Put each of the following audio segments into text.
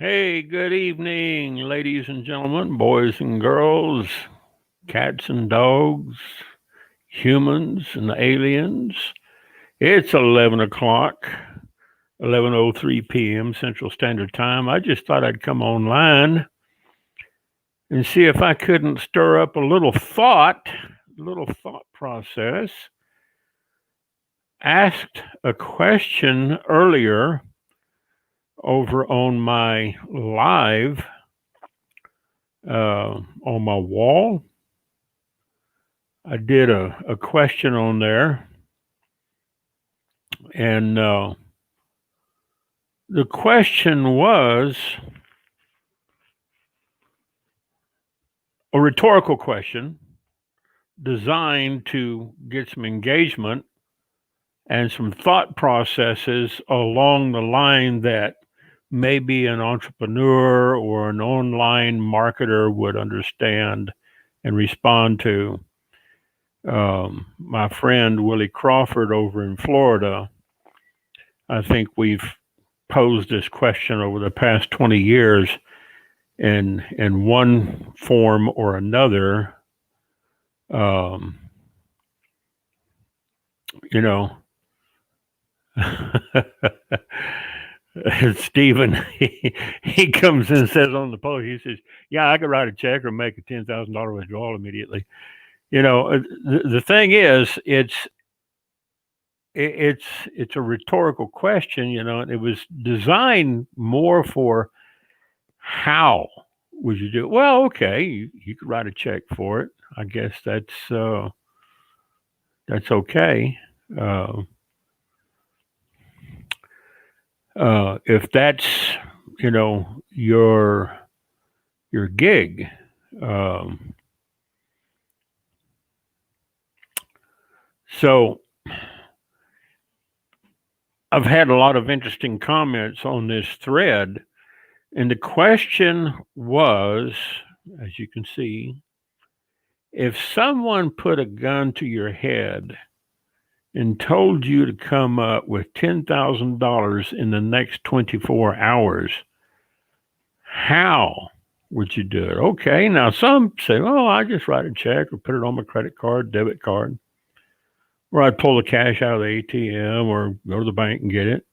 Hey, good evening, ladies and gentlemen, boys and girls, cats and dogs, humans and aliens. It's 11 o'clock, 11:03 p.m. Central Standard Time. I just thought I'd come online and see if I couldn't stir up a little thought process. Asked a question earlier over on my live on my wall. I did a question on there, and the question was a rhetorical question designed to get some engagement and some thought processes along the line that maybe an entrepreneur or an online marketer would understand and respond to. My friend Willie Crawford over in Florida, I think we've posed this question over the past 20 years in one form or another. Um, you know, Stephen, he comes in and says on the post, he says, "Yeah, I could write a check or make a $10,000 withdrawal immediately." The thing is, it's a rhetorical question, and it was designed more for how would you do it? Well, okay, you could write a check for it. I guess that's okay. Uh, if that's your gig. Um, so I've had a lot of interesting comments on this thread, and the question was, as you can see, if someone put a gun to your head and told you to come up with $10,000 in the next 24 hours, how would you do it? Okay, now some say, oh, I just write a check or put it on my credit card, debit card, or I'd pull the cash out of the ATM or go to the bank and get it.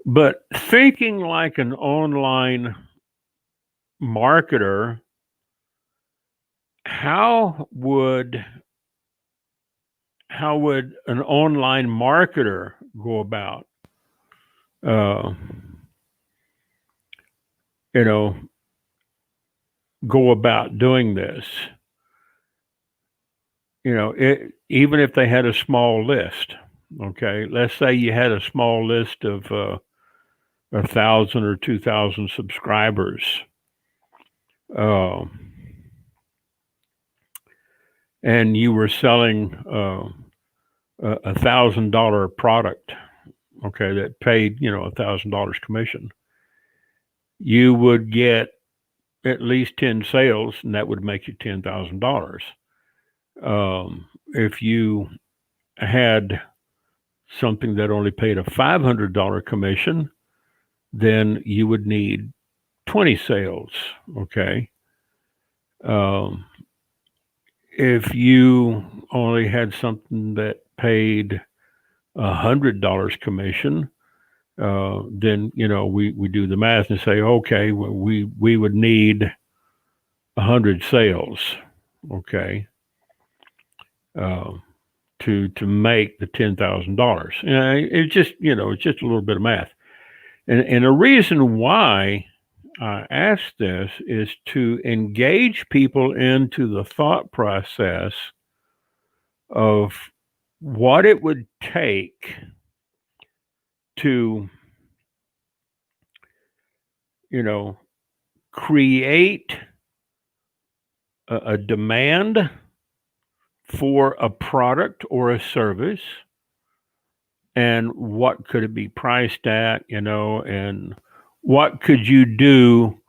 But thinking like an online marketer, how would an online marketer go about uh, you know doing this? Even if they had a small list. Okay, let's say you had a small list of 1,000 or 2,000 subscribers, uh, and you were selling $1,000 product. Okay, that paid $1,000 commission. You would get at least 10 sales, and that would make you $10,000. If you had something that only paid a $500 commission, then you would need 20 sales. Okay. Um, if you only had something that paid $100 commission, then we do the math and say, okay, well, we would need 100 sales. Okay. Uh, to make the $10,000. It's just a little bit of math. And the reason why I ask this is to engage people into the thought process of what it would take to, you know, create a demand for a product or a service, and what could it be priced at, and what could you do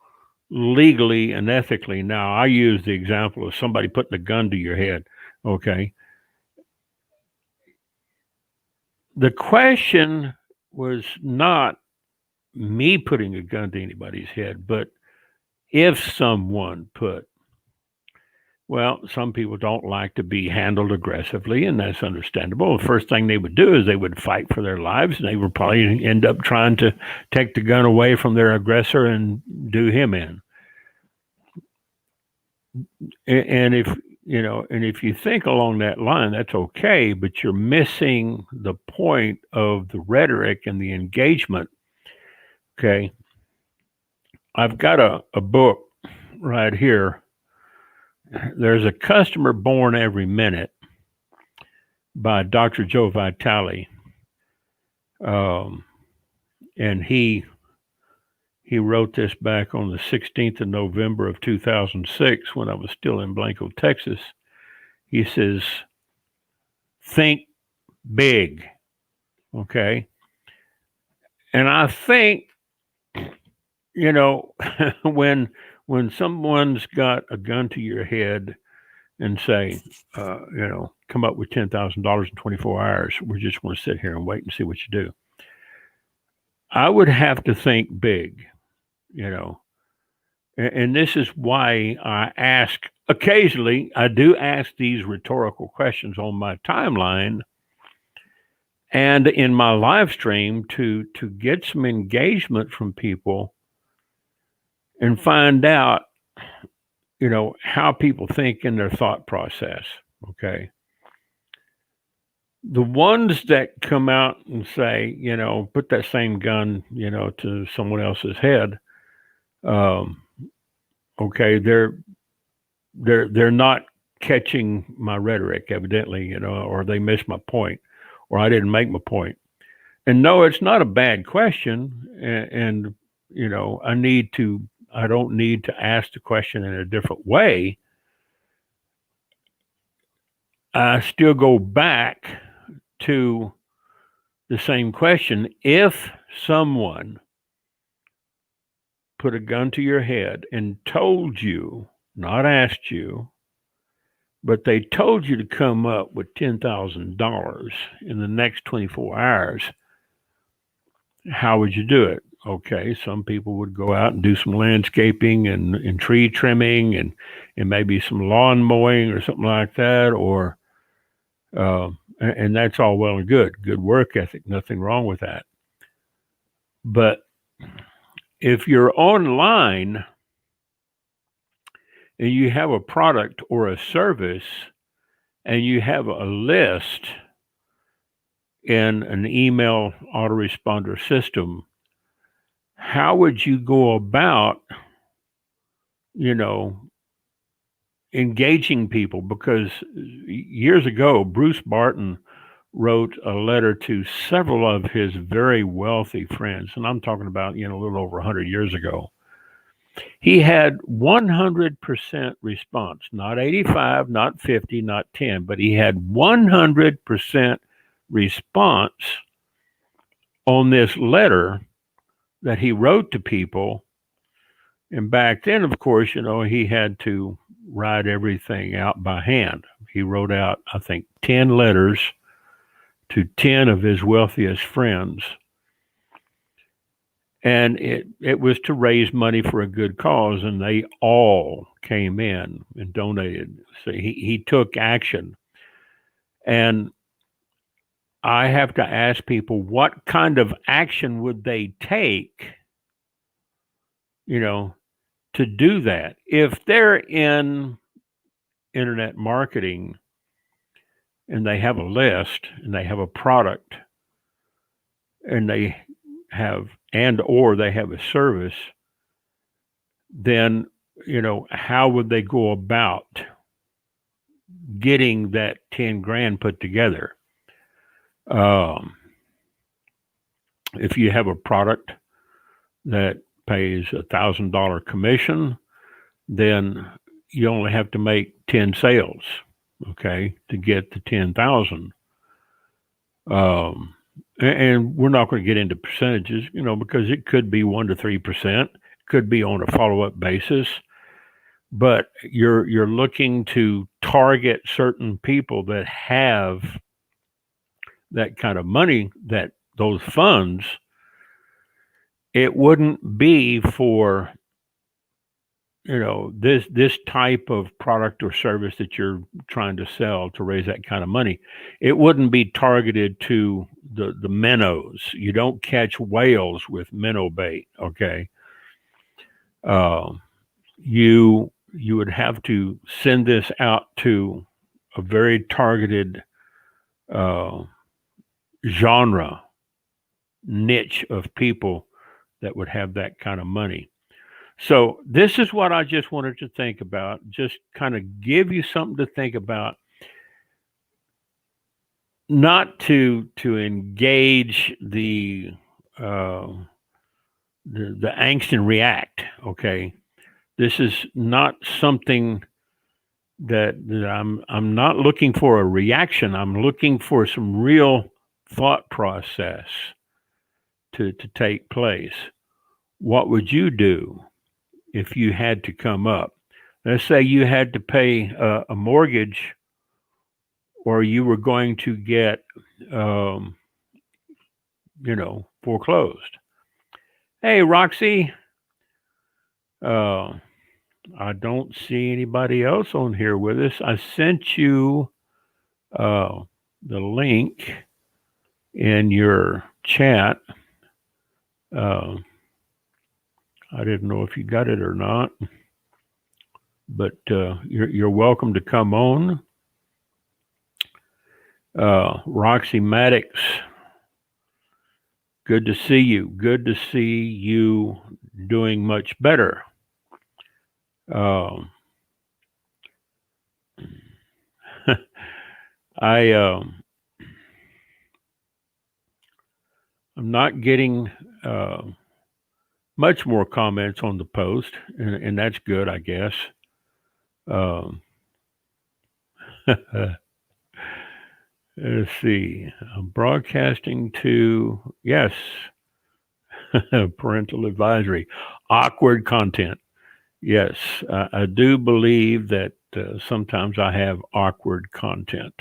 legally and ethically. Now, I use the example of somebody putting a gun to your head. Okay. The question was not me putting a gun to anybody's head, but if someone put, well, some people don't like to be handled aggressively, and that's understandable. The first thing they would do is they would fight for their lives, and they would probably end up trying to take the gun away from their aggressor and do him in. And if you think along that line, that's okay, but you're missing the point of the rhetoric and the engagement. Okay. I've got a book right here. There's a customer born every minute by Dr. Joe Vitale. And he wrote this back on the 16th of November of 2006 when I was still in Blanco, Texas. He says, think big. Okay. And I think, when someone's got a gun to your head and say, come up with $10,000 in 24 hours, we're just going to sit here and wait and see what you do. I would have to think big, and this is why I ask occasionally, I do ask these rhetorical questions on my timeline and in my live stream to get some engagement from people and find out, how people think in their thought process. Okay. The ones that come out and say, put that same gun, to someone else's head, okay, they're not catching my rhetoric, evidently, or they missed my point, or I didn't make my point. And no, it's not a bad question, and I don't need to ask the question in a different way. I still go back to the same question. If someone put a gun to your head and told you, not asked you, but they told you to come up with $10,000 in the next 24 hours, how would you do it? Okay, some people would go out and do some landscaping and tree trimming and maybe some lawn mowing or something like that, or and that's all well and good work ethic, nothing wrong with that. But if you're online and you have a product or a service and you have a list in an email autoresponder system, how would you go about, engaging people? Because years ago, Bruce Barton wrote a letter to several of his very wealthy friends, and I'm talking about, a little over 100 years ago. He had 100% response, not 85, not 50, not 10, but he had 100% response on this letter that he wrote to people. And back then, of course, he had to write everything out by hand. He wrote out, I think, 10 letters to 10 of his wealthiest friends. And it was to raise money for a good cause, and they all came in and donated. So he took action. And I have to ask people, what kind of action would they take, to do that? If they're in internet marketing and they have a list and they have a product and they have or they have a service, then how would they go about getting that 10 grand put together? If you have a product that pays $1,000 commission, then you only have to make 10 sales, okay, to get the 10,000. And we're not going to get into percentages, because it could be 1 to 3%, could be on a follow-up basis, but you're looking to target certain people that have that kind of money, that those funds, it wouldn't be for, this type of product or service that you're trying to sell to raise that kind of money. It wouldn't be targeted to the minnows. You don't catch whales with minnow bait. Okay. uh, you would have to send this out to a very targeted uh, genre niche of people that would have that kind of money. So this is what I just wanted to think about, just kind of give you something to think about, not to engage uh, the angst and react. Okay, this is not something that I'm not looking for a reaction. I'm looking for some real thought process to take place. What would you do if you had to come up? Let's say you had to pay a mortgage, or you were going to get, um, foreclosed. Hey, Roxy, uh, I don't see anybody else on here with us. I sent you the link in your chat. Uh, I didn't know if you got it or not, but you're welcome to come on. Roxy Maddox, good to see you. Good to see you doing much better. I'm not getting much more comments on the post, and that's good, I guess. Um, let's see. I'm broadcasting to, yes, parental advisory, awkward content. Yes, I do believe that sometimes I have awkward content.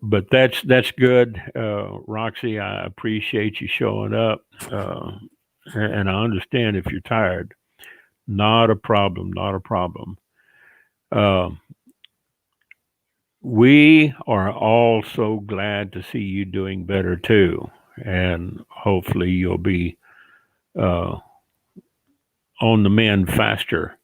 But that's good, Roxy. I appreciate you showing up, and I understand if you're tired. Not a problem. Not a problem. We are all so glad to see you doing better too, and hopefully you'll be on the mend faster.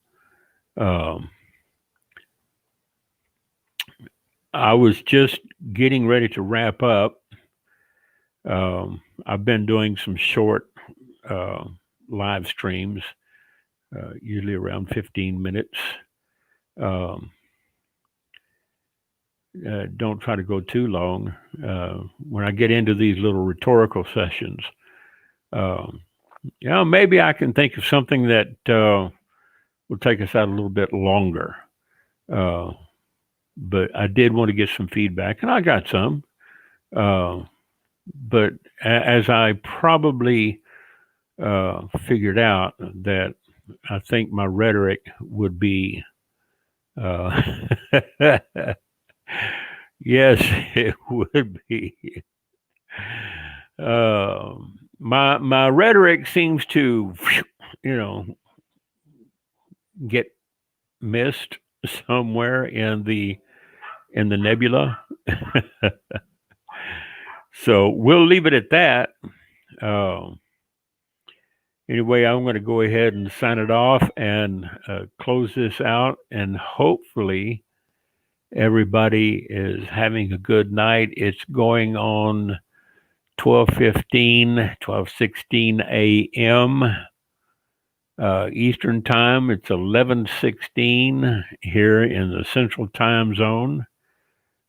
I was just getting ready to wrap up. I've been doing some short live streams, usually around 15 minutes. Don't try to go too long. When I get into these little rhetorical sessions, maybe I can think of something that will take us out a little bit longer. But I did want to get some feedback, and I got some. But as I probably figured out, that I think my rhetoric would be, yes, it would be. My rhetoric seems to, get missed somewhere in the nebula. So we'll leave it at that. Anyway, I'm going to go ahead and sign it off and close this out, and hopefully everybody is having a good night. It's going on 12:16 a.m. Eastern time. It's 11:16 here in the Central Time Zone.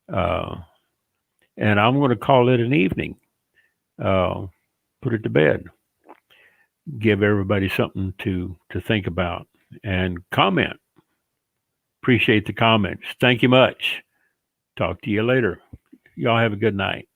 And I'm going to call it an evening. Put it to bed. Give everybody something to think about, and comment. Appreciate the comments. Thank you much. Talk to you later. Y'all have a good night.